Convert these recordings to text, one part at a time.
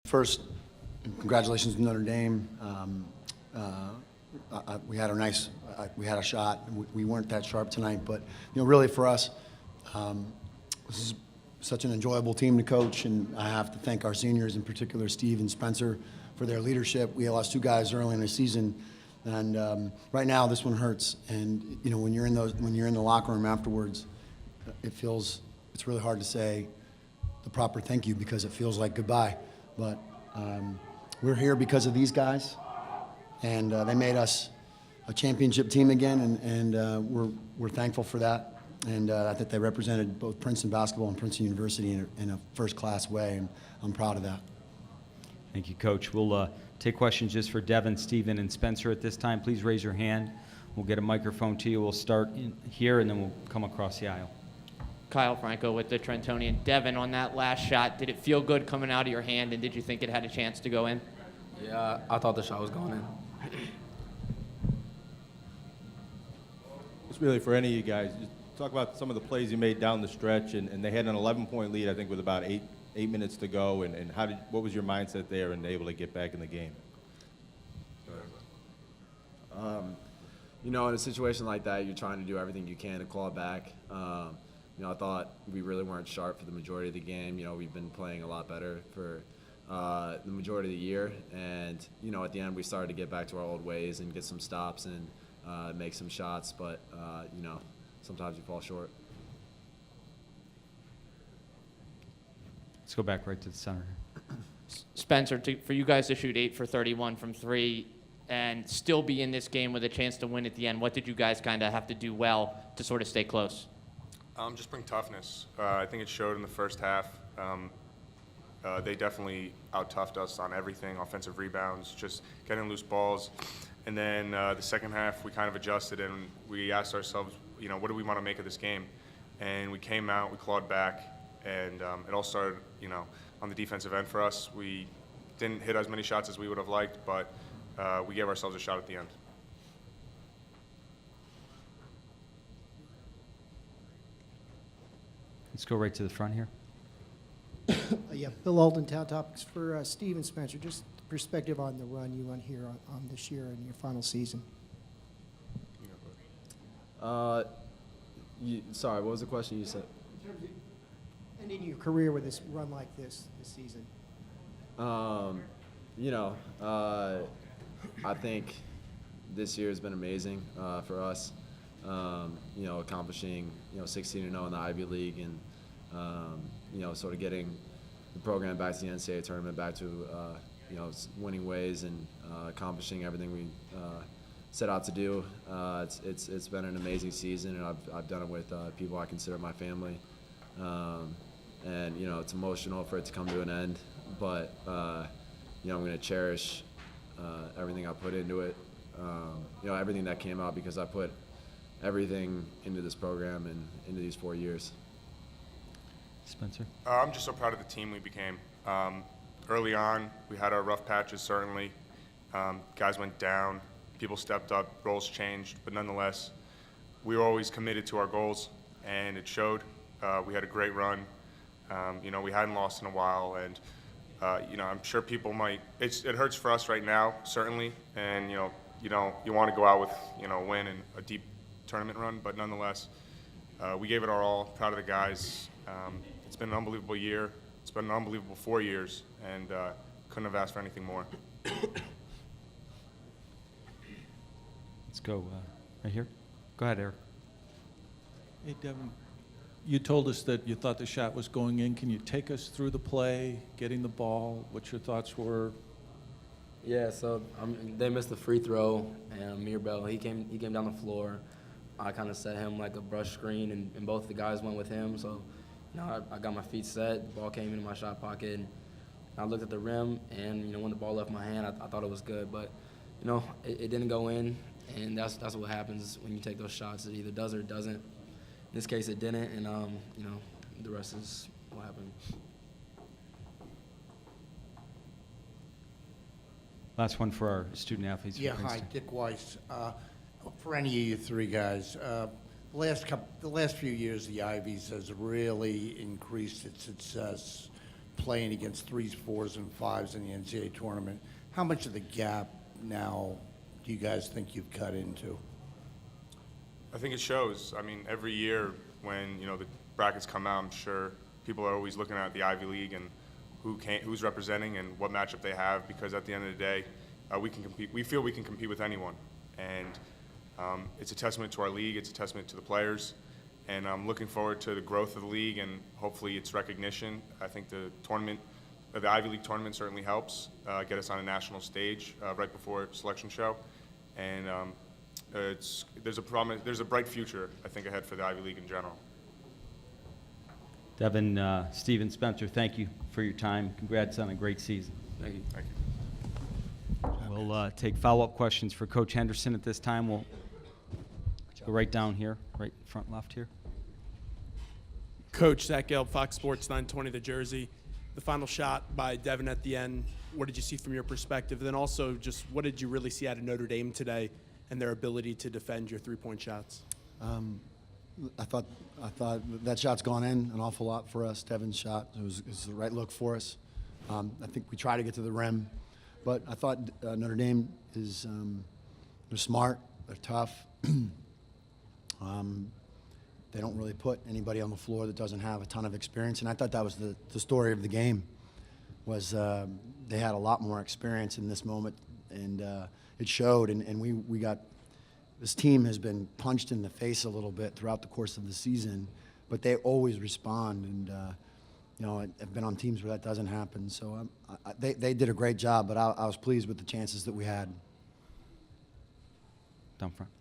First, congratulations to Notre Dame. We had we had a shot. We weren't that sharp tonight, but really for us, this is such an enjoyable team to coach, and I have to thank our seniors, in particular Steve and Spencer, for their leadership. We lost 2 guys early in the season, and right now this one hurts. And when you're in the locker room afterwards, it's really hard to say the proper thank you because it feels like goodbye. But we're here because of these guys, and they made us a championship team again, and we're thankful for that. And I think they represented both Princeton basketball and Princeton University in a first-class way, and I'm proud of that. Thank you, Coach. We'll take questions just for Devin, Stephen, and Spencer at this time. Please raise your hand. We'll get a microphone to you. We'll start here, and then we'll come across the aisle. Kyle Franco with the Trentonian. Devin, on that last shot, did it feel good coming out of your hand, and did you think it had a chance to go in? Yeah, I thought the shot was going in. It's really for any of you guys. Just talk about some of the plays you made down the stretch, and they had an 11-point lead, I think, with about eight minutes to go. And what was your mindset there and able to get back in the game? In a situation like that, you're trying to do everything you can to claw it back. I thought we really weren't sharp for the majority of the game. We've been playing a lot better for the majority of the year, and at the end we started to get back to our old ways and get some stops and make some shots, but sometimes you fall short. Let's go back right to the center. Spencer, for you guys to shoot 8 for 31 from 3 and still be in this game with a chance to win at the end, what did you guys kind of have to do well to sort of stay close? Just bring toughness. I think it showed in the first half. They definitely out-toughed us on everything, offensive rebounds, just getting loose balls. And then the second half, we kind of adjusted and we asked ourselves, what do we want to make of this game? And we came out, we clawed back, and it all started, on the defensive end for us. We didn't hit as many shots as we would have liked, but we gave ourselves a shot at the end. Let's go right to the front here. Yeah, Bill Alden, Town Topics. For Steve and Spencer, just perspective on the run you went here on this year in your final season. Sorry, what was the question you said? In terms of ending your career with this run like this season. I think this year has been amazing for us. Accomplishing 16-0 in the Ivy League, and sort of getting the program back to the NCAA tournament, back to winning ways, and accomplishing everything we set out to do. It's been an amazing season, and I've done it with people I consider my family. And it's emotional for it to come to an end, but I'm going to cherish everything I put into it. Everything that came out, because I put everything into this program and into these 4 years. Spencer? I'm just so proud of the team we became. Early on, we had our rough patches, certainly. Guys went down, people stepped up, roles changed, but nonetheless, we were always committed to our goals, and it showed. We had a great run. We hadn't lost in a while, and I'm sure people might. It hurts for us right now, certainly, and you want to go out with a win and a deep tournament run, but nonetheless, we gave it our all. Proud of the guys. It's been an unbelievable year. It's been an unbelievable 4 years, and couldn't have asked for anything more. Let's go right here. Go ahead, Eric. Hey, Devin, you told us that you thought the shot was going in. Can you take us through the play, getting the ball, what your thoughts were? Yeah, so they missed the free throw, and Mirabel, he came down the floor. I kind of set him like a brush screen, and both the guys went with him. So, I got my feet set, the ball came into my shot pocket, and I looked at the rim, and, when the ball left my hand, I thought it was good. But, it didn't go in, and that's what happens when you take those shots. It either does or it doesn't. In this case, it didn't, and, the rest is what happened. Last one for our student athletes. Yeah, hi, Dick Weisz. For any of you 3 guys, the last few years, the Ivies has really increased its success playing against 3s, 4s, and 5s in the NCAA tournament. How much of the gap now do you guys think you've cut into? I think it shows. I mean, every year when, the brackets come out, I'm sure people are always looking at the Ivy League and who's representing and what matchup they have, because at the end of the day, we can compete. We feel we can compete with anyone. And it's a testament to our league. It's a testament to the players. And I'm looking forward to the growth of the league and hopefully its recognition. I think the Ivy League tournament certainly helps get us on a national stage right before selection show. And there's a bright future, I think, ahead for the Ivy League in general. Devin, Stephen, Spencer, thank you for your time. Congrats on a great season. Thank you. Thank you. We'll take follow-up questions for Coach Henderson at this time. We'll go right down here, right front left here. Coach, Zach Gelb, Fox Sports 920 The Jersey. The final shot by Devin at the end, what did you see from your perspective? Then also, just what did you really see out of Notre Dame today and their ability to defend your three-point shots? I thought that shot's gone in an awful lot for us. Devin's shot, it was the right look for us. I think we try to get to the rim, but I thought Notre Dame is they're smart, they're tough. They don't really put anybody on the floor that doesn't have a ton of experience, and I thought that was the story of the game. Was they had a lot more experience in this moment, and it showed. And we got this team has been punched in the face a little bit throughout the course of the season, but they always respond. And I've been on teams where that doesn't happen. So they did a great job, but I was pleased with the chances that we had. Down front.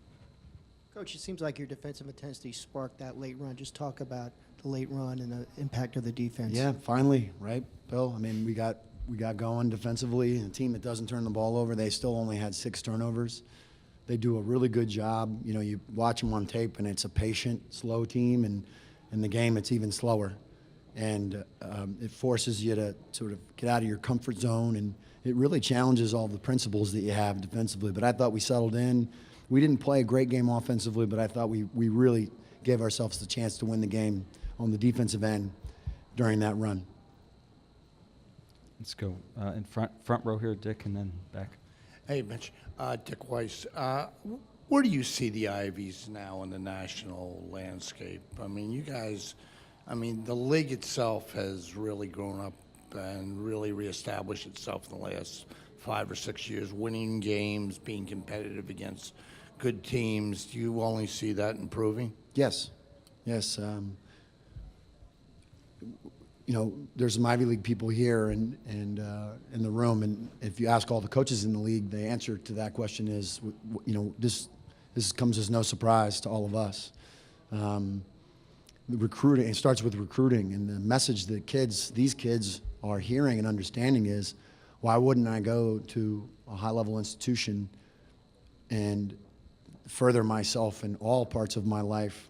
Coach, it seems like your defensive intensity sparked that late run. Just talk about the late run and the impact of the defense. Yeah, finally, right, Bill? I mean, we got going defensively. A team that doesn't turn the ball over, they still only had 6 turnovers. They do a really good job. You watch them on tape, and it's a patient, slow team, and in the game, it's even slower. And it forces you to sort of get out of your comfort zone, and it really challenges all the principles that you have defensively. But I thought we settled in. We didn't play a great game offensively, but I thought we really gave ourselves the chance to win the game on the defensive end during that run. Let's go in front row here, Dick, and then back. Hey, Mitch. Dick Weisz. Where do you see the Ivies now in the national landscape? I mean, you guys, the league itself has really grown up and really reestablished itself in the last 5 or 6 years, winning games, being competitive against good teams. Do you only see that improving? Yes. There's some Ivy League people here and in the room, and if you ask all the coaches in the league, the answer to that question is, this comes as no surprise to all of us. The recruiting, it starts with recruiting, and the message that these kids are hearing and understanding is, why wouldn't I go to a high-level institution and further myself in all parts of my life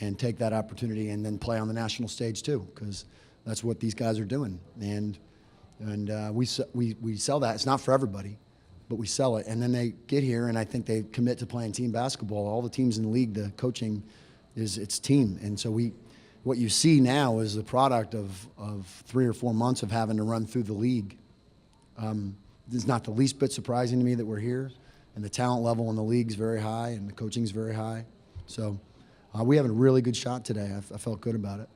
and take that opportunity and then play on the national stage too? Because that's what these guys are doing. And we sell that. It's not for everybody, but we sell it. And then they get here, and I think they commit to playing team basketball. All the teams in the league, the coaching it's team. And so what you see now is the product of 3 or 4 months of having to run through the league. It's not the least bit surprising to me that we're here, and the talent level in the league's very high, and the coaching's very high. So we have a really good shot today. I felt good about it.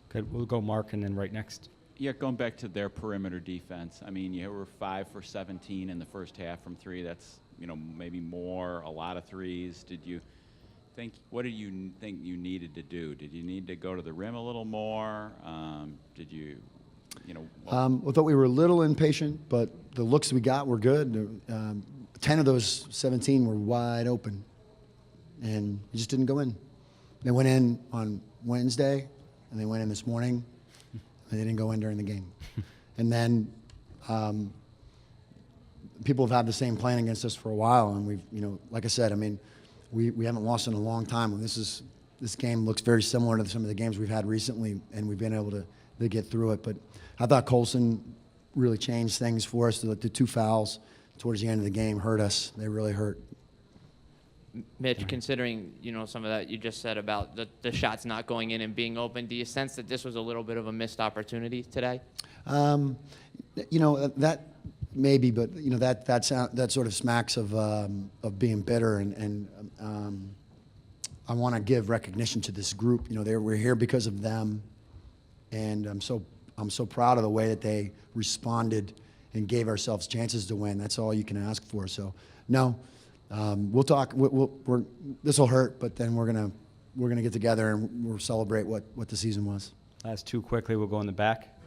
Good. We'll go Mark, and then right next. Yeah, going back to their perimeter defense. I mean, you were 5 for 17 in the first half from 3. That's maybe more, a lot of threes. What did you think you needed to do? Did you need to go to the rim a little more? Did you? I thought we were a little impatient, but the looks we got were good. 10 of those 17 were wide open, and it just didn't go in. They went in on Wednesday, and they went in this morning, and they didn't go in during the game. And then people have had the same plan against us for a while, and we've, like I said, we haven't lost in a long time. And this game looks very similar to some of the games we've had recently, and we've been able to get through it. But I thought Colson really changed things for us. The 2 fouls towards the end of the game hurt us. They really hurt. Mitch, considering, some of that you just said about the shots not going in and being open, do you sense that this was a little bit of a missed opportunity today? That maybe, but that sort of smacks of being bitter, and I want to give recognition to this group. We're here because of them, and I'm so proud of the way that they responded and gave ourselves chances to win. That's all you can ask for. So, no, we'll talk. This will hurt, but then we're gonna get together and we'll celebrate what the season was. Last two quickly. We'll go in the back.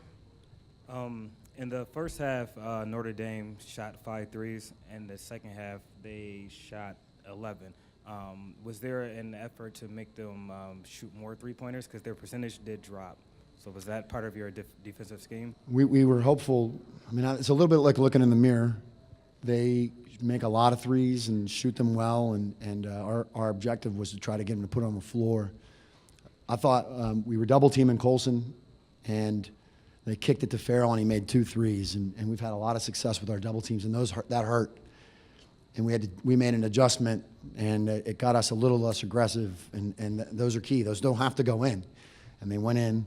In the first half, Notre Dame shot 5 threes. In the second half, they shot 11. Was there an effort to make them shoot more three-pointers? Because their percentage did drop. So was that part of your defensive scheme? We were hopeful. I mean, it's a little bit like looking in the mirror. They make a lot of threes and shoot them well, and our objective was to try to get them to put on the floor. I thought we were double-teaming Colson, and they kicked it to Farrell, and he made 2 threes. And we've had a lot of success with our double teams, and that hurt. And we made an adjustment, and it got us a little less aggressive, and those are key. Those don't have to go in. And they went in,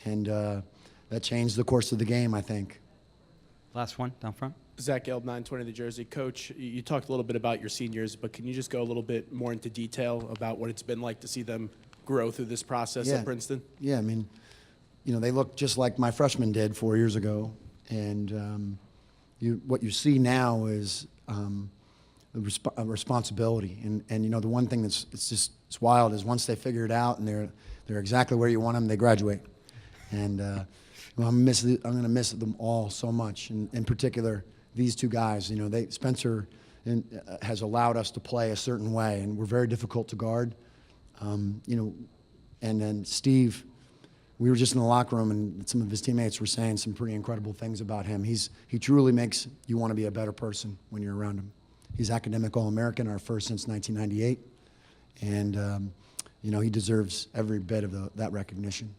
and that changed the course of the game, I think. Last one, down front. Zach Gelb, 920 The Jersey. Coach, you talked a little bit about your seniors, but can you just go a little bit more into detail about what it's been like to see them grow through this process at Princeton? Yeah, I mean, they look just like my freshmen did 4 years ago. And what you see now is a responsibility. And the one thing it's wild is once they figure it out and they're exactly where you want them, they graduate. And I'm going to miss them all so much. And in particular, these 2 guys. Spencer has allowed us to play a certain way, and we're very difficult to guard. And then Steve, we were just in the locker room, and some of his teammates were saying some pretty incredible things about him. He truly makes you want to be a better person when you're around him. He's academic All-American, our first since 1998, and he deserves every bit of that recognition.